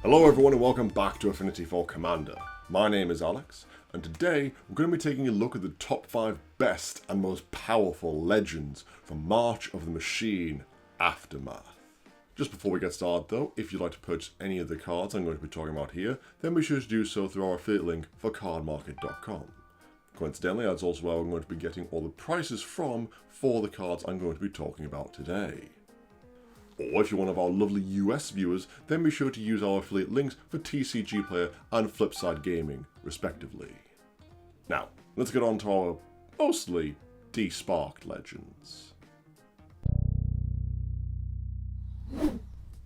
Hello everyone and welcome back to Affinity for Commander. My name is Alex, and today we're going to be taking a look at the top 5 best and most powerful legends from March of the Machine Aftermath. Just before we get started though, if you'd like to purchase any of the cards I'm going to be talking about here, then be sure to do so through our affiliate link for cardmarket.com. Coincidentally, that's also where I'm going to be getting all the prices from for the cards I'm going to be talking about today. Or if you're one of our lovely US viewers, then be sure to use our affiliate links for TCG Player and Flipside Gaming, respectively. Now, let's get on to our mostly desparked legends.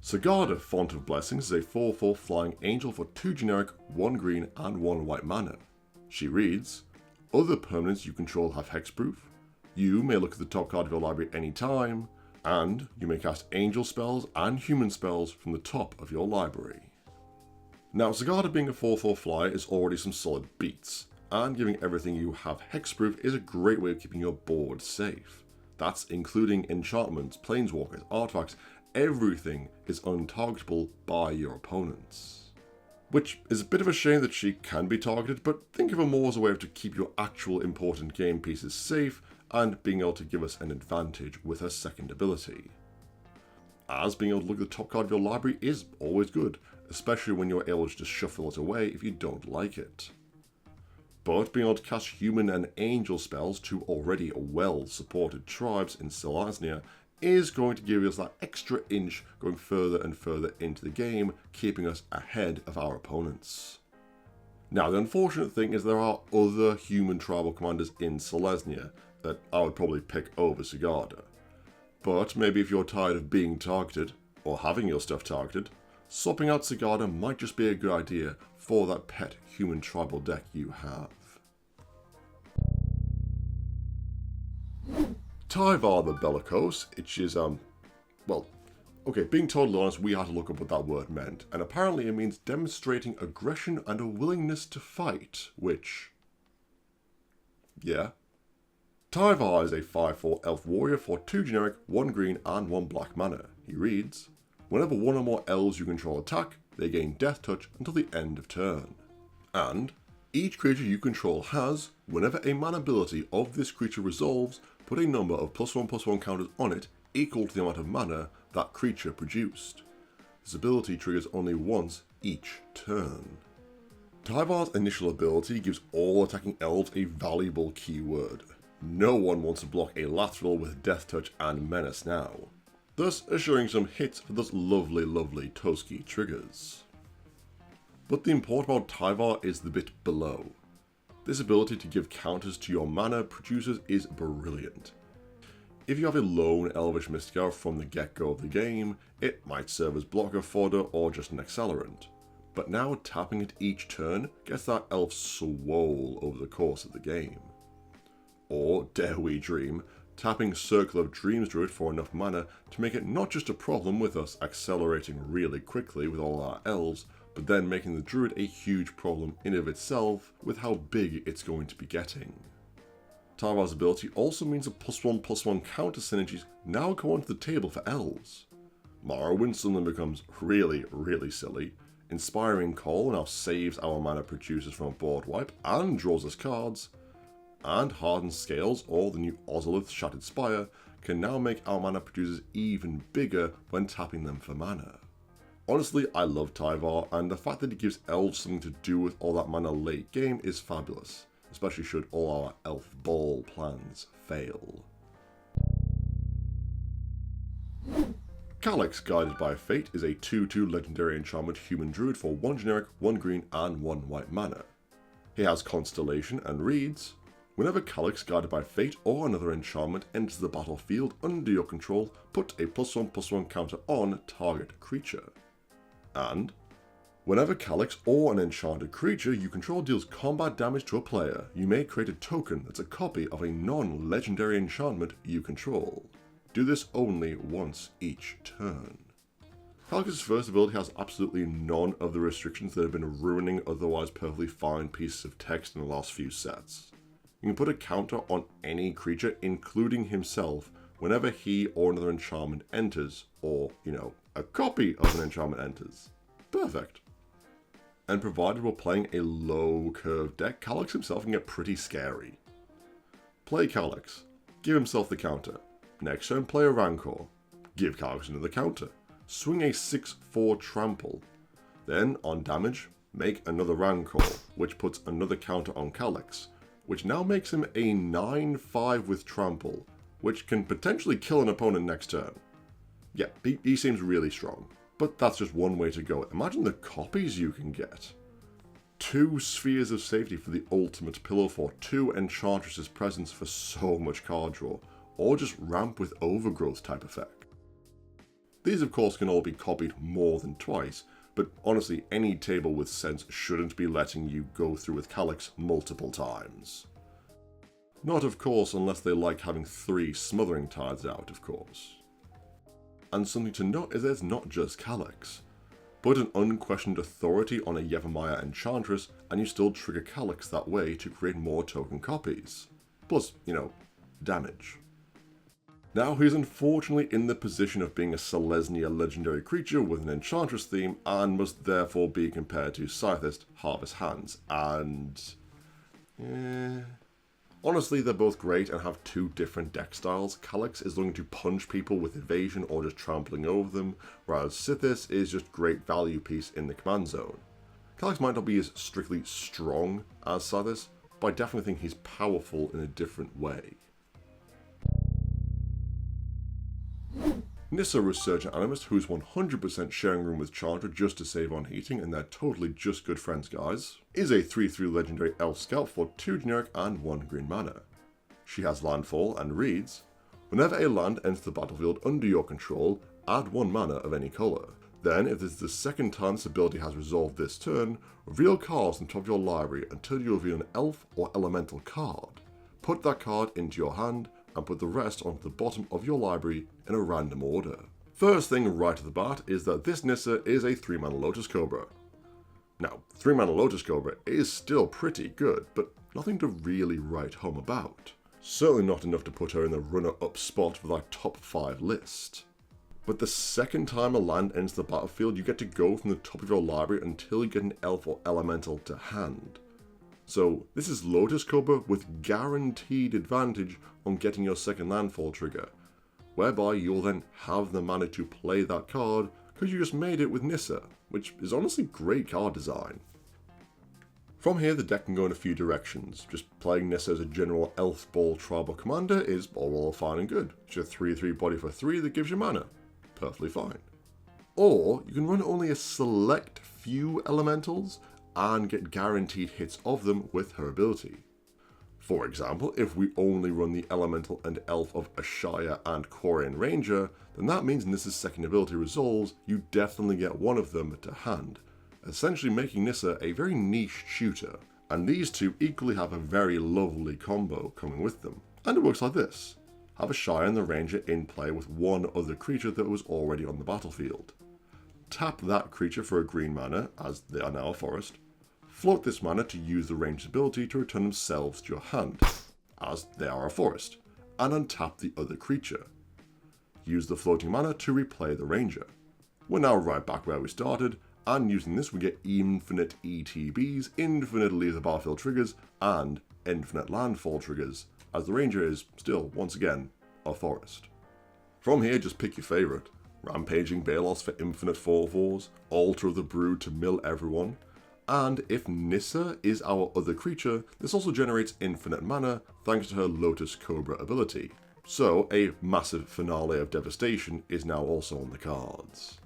Sagada, Font of Blessings, is a 4/4 flying angel for 2 generic, 1 green and 1 white mana. She reads, other permanents you control have hexproof, you may look at the top card of your library anytime, and you may cast angel spells and human spells from the top of your library. Now, Sagada being a 4/4 flyer is already some solid beats, and giving everything you have hexproof is a great way of keeping your board safe. That's including enchantments, planeswalkers, artifacts, everything is untargetable by your opponents. Which is a bit of a shame that she can be targeted, but think of her more as a way to keep your actual important game pieces safe and being able to give us an advantage with her second ability. As being able to look at the top card of your library is always good, especially when you're able to just shuffle it away if you don't like it. But being able to cast human and angel spells to already well-supported tribes in Selesnya is going to give us that extra inch going further and further into the game, keeping us ahead of our opponents. Now, the unfortunate thing is there are other human tribal commanders in Selesnya that I would probably pick over Sagada. But maybe if you're tired of being targeted, or having your stuff targeted, swapping out Sagada might just be a good idea for that pet human tribal deck you have. Taivar the Bellicose, which is, being totally honest, we had to look up what that word meant, and apparently it means demonstrating aggression and a willingness to fight, which, yeah. Taivar is a 5/4 elf warrior for 2 generic, 1 green and 1 black mana. He reads, whenever one or more elves you control attack, they gain death touch until the end of turn. And each creature you control has, whenever a mana ability of this creature resolves, put a number of +1/+1 counters on it equal to the amount of mana that creature produced. This ability triggers only once each turn. Taivar's initial ability gives all attacking elves a valuable keyword. No one wants to block a lateral with Death Touch and Menace now, thus assuring some hits for those lovely Toski triggers. But the important about Taivar is the bit below. This ability to give counters to your mana producers is brilliant. If you have a lone Elvish Mystica from the get-go of the game, it might serve as blocker fodder or just an accelerant. But now tapping it each turn gets that elf swole over the course of the game. Or, dare we dream, tapping Circle of Dreams Druid for enough mana to make it not just a problem with us accelerating really quickly with all our elves, but then making the Druid a huge problem in of itself with how big it's going to be getting. Taivar's ability also means that +1/+1 counter synergies now come onto the table for elves. Morrowind suddenly becomes really silly. Inspiring Call now saves our mana producers from a board wipe and draws us cards. And Hardened Scales, or the new Ozolith Shattered Spire, can now make our mana producers even bigger when tapping them for mana. Honestly, I love Taivar, and the fact that it gives elves something to do with all that mana late game is fabulous, especially should all our elf ball plans fail. Calyx, Guided by Fate, is a 2/2 legendary enchantment human druid for 1 generic, 1 green and 1 white mana. He has Constellation and reads, whenever Calyx, Guided by Fate or another enchantment enters the battlefield under your control, put a +1/+1 counter on target creature. And whenever Calyx or an enchanted creature you control deals combat damage to a player, you may create a token that's a copy of a non-legendary enchantment you control. Do this only once each turn. Calyx's first ability has absolutely none of the restrictions that have been ruining otherwise perfectly fine pieces of text in the last few sets. You can put a counter on any creature, including himself, whenever he or another enchantment enters, or, a copy of an enchantment enters. Perfect. and provided we're playing a low curve deck, Calyx himself can get pretty scary. Play Calyx, give himself the counter. Next turn play a Rancor, give Calyx another counter. Swing a 6/4 trample. Then, on damage, make another Rancor, which puts another counter on Calyx, which now makes him a 9/5 with trample, which can potentially kill an opponent next turn. Yeah, he seems really strong. But that's just one way to go. Imagine the copies you can get. 2 Spheres of Safety for the ultimate pillow fort, 2 Enchantress's Presence for so much card draw, or just ramp with Overgrowth type effect. These of course can all be copied more than twice, but honestly any table with sense shouldn't be letting you go through with Calyx multiple times. Not of course unless they like having 3 Smothering Tides out, of course. And something to note is there's not just Calyx. Put an unquestioned authority on a Yevamaya Enchantress and you still trigger Calyx that way to create more token copies. Plus, damage. Now he's unfortunately in the position of being a Selesnya legendary creature with an Enchantress theme and must therefore be compared to Scythist Harvest Hands, and honestly, they're both great and have 2 different deck styles. Calyx is looking to punch people with evasion or just trampling over them, whereas Scythist is just great value piece in the command zone. Calyx might not be as strictly strong as Scythist, but I definitely think he's powerful in a different way. Nissa Resurgent Animist, who's 100% sharing room with Chandra just to save on heating, and they're totally just good friends guys, is a 3/3 legendary elf scout for 2 generic and 1 green mana. She has landfall and reads, whenever a land enters the battlefield under your control, add 1 mana of any colour. Then, if this is the second time this ability has resolved this turn, reveal cards on top of your library until you reveal an elf or elemental card. Put that card into your hand, and put the rest onto the bottom of your library in a random order. First thing right at the bat is that this Nissa is a 3-mana Lotus Cobra. Now, 3-mana Lotus Cobra is still pretty good, but nothing to really write home about. Certainly not enough to put her in the runner-up spot for that top 5 list. But the second time a land enters the battlefield, you get to go from the top of your library until you get an elf or elemental to hand. So this is Lotus Cobra with guaranteed advantage on getting your second landfall trigger, whereby you'll then have the mana to play that card because you just made it with Nissa, which is honestly great card design. From here the deck can go in a few directions. Just playing Nissa as a general elf ball tribal commander is all fine and good. It's your 3/3 body for 3 that gives you mana. Perfectly fine. Or you can run only a select few elementals and get guaranteed hits of them with her ability. For example, if we only run the elemental and elf of Ashaya and Quarian Ranger, then that means Nissa's second ability resolves, you definitely get one of them to hand, essentially making Nissa a very niche shooter, and these two equally have a very lovely combo coming with them. And it works like this. Have Ashaya and the Ranger in play with one other creature that was already on the battlefield. Tap that creature for a green mana, as they are now a forest. Float this mana to use the Ranger's ability to return themselves to your hand, as they are a forest, and untap the other creature. Use the floating mana to replay the Ranger. We're now right back where we started, and using this we get infinite ETBs, infinite leave the battlefield triggers, and infinite landfall triggers, as the Ranger is still, once again, a forest. From here, just pick your favourite. Rampaging Balos for infinite 4/4s, Altar of the Brood to mill everyone, and if Nissa is our other creature, this also generates infinite mana thanks to her Lotus Cobra ability. So a massive finale of devastation is now also on the cards.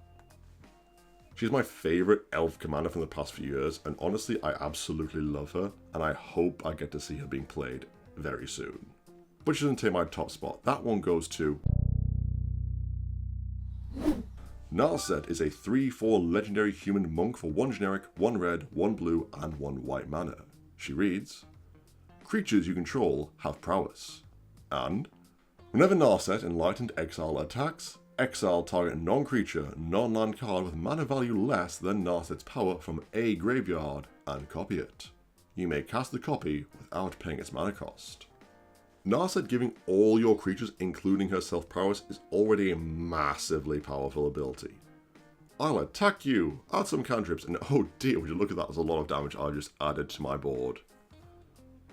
She's my favourite elf commander from the past few years, and honestly I absolutely love her, and I hope I get to see her being played very soon. But she doesn't take my top spot. That one goes to Nalset. Is a 3/4 legendary human monk for 1 generic, 1 red, 1 blue, and 1 white mana. She reads, creatures you control have prowess. And whenever Nalset Enlightened Exile attacks, exile target non-creature, non-land card with mana value less than Nalset's power from a graveyard and copy it. You may cast the copy without paying its mana cost. Nalset giving all your creatures, including herself, prowess is already a massively powerful ability. I'll attack you, add some cantrips, and oh dear, would you look at that, there's a lot of damage I just added to my board.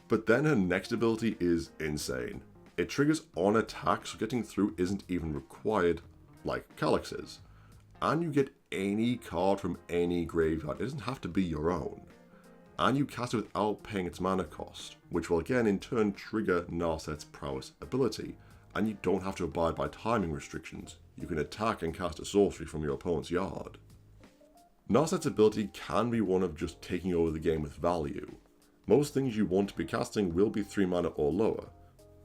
But then her next ability is insane. It triggers on attack, so getting through isn't even required, like Calyx is. And you get any card from any graveyard, it doesn't have to be your own. And you cast it without paying its mana cost, which will again in turn trigger Nalset's prowess ability, and you don't have to abide by timing restrictions. You can attack and cast a sorcery from your opponent's yard. Nalset's ability can be one of just taking over the game with value. Most things you want to be casting will be 3 mana or lower,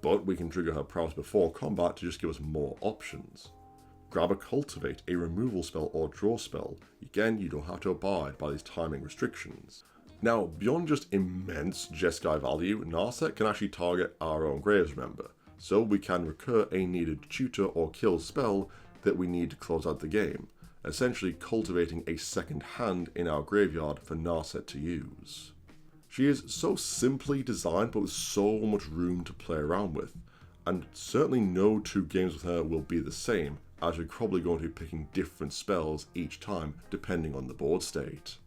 but we can trigger her prowess before combat to just give us more options. Grab a Cultivate, a removal spell or draw spell. Again, you don't have to abide by these timing restrictions. Now, beyond just immense Jeskai value, Nalset can actually target our own graves, remember, so we can recur a needed tutor or kill spell that we need to close out the game, essentially cultivating a second hand in our graveyard for Nalset to use. She is so simply designed but with so much room to play around with, and certainly no 2 games with her will be the same, as we're probably going to be picking different spells each time depending on the board state.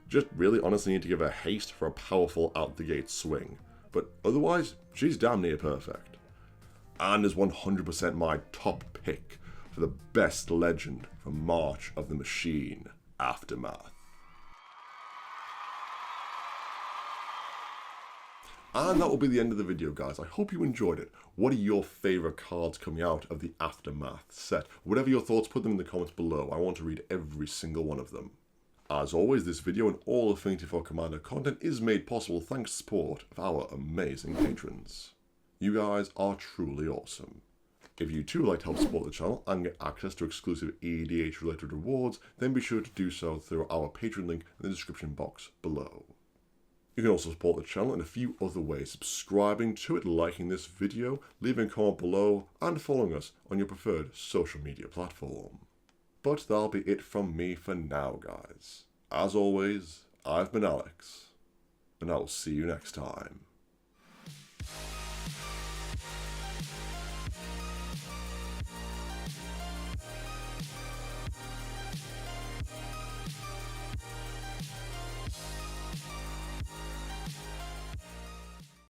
Just really honestly need to give her haste for a powerful out the gate swing, but otherwise she's damn near perfect. And is 100% my top pick for the best legend from March of the Machine, Aftermath. And that will be the end of the video, guys. I hope you enjoyed it. What are your favourite cards coming out of the Aftermath set? Whatever your thoughts, put them in the comments below. I want to read every single one of them. As always, this video and all Affinity for Commander content is made possible thanks to support of our amazing patrons. You guys are truly awesome. If you too would like to help support the channel and get access to exclusive EDH related rewards, then be sure to do so through our Patreon link in the description box below. You can also support the channel in a few other ways, subscribing to it, liking this video, leaving a comment below, and following us on your preferred social media platform. But that'll be it from me for now, guys. As always, I've been Alex, and I will see you next time.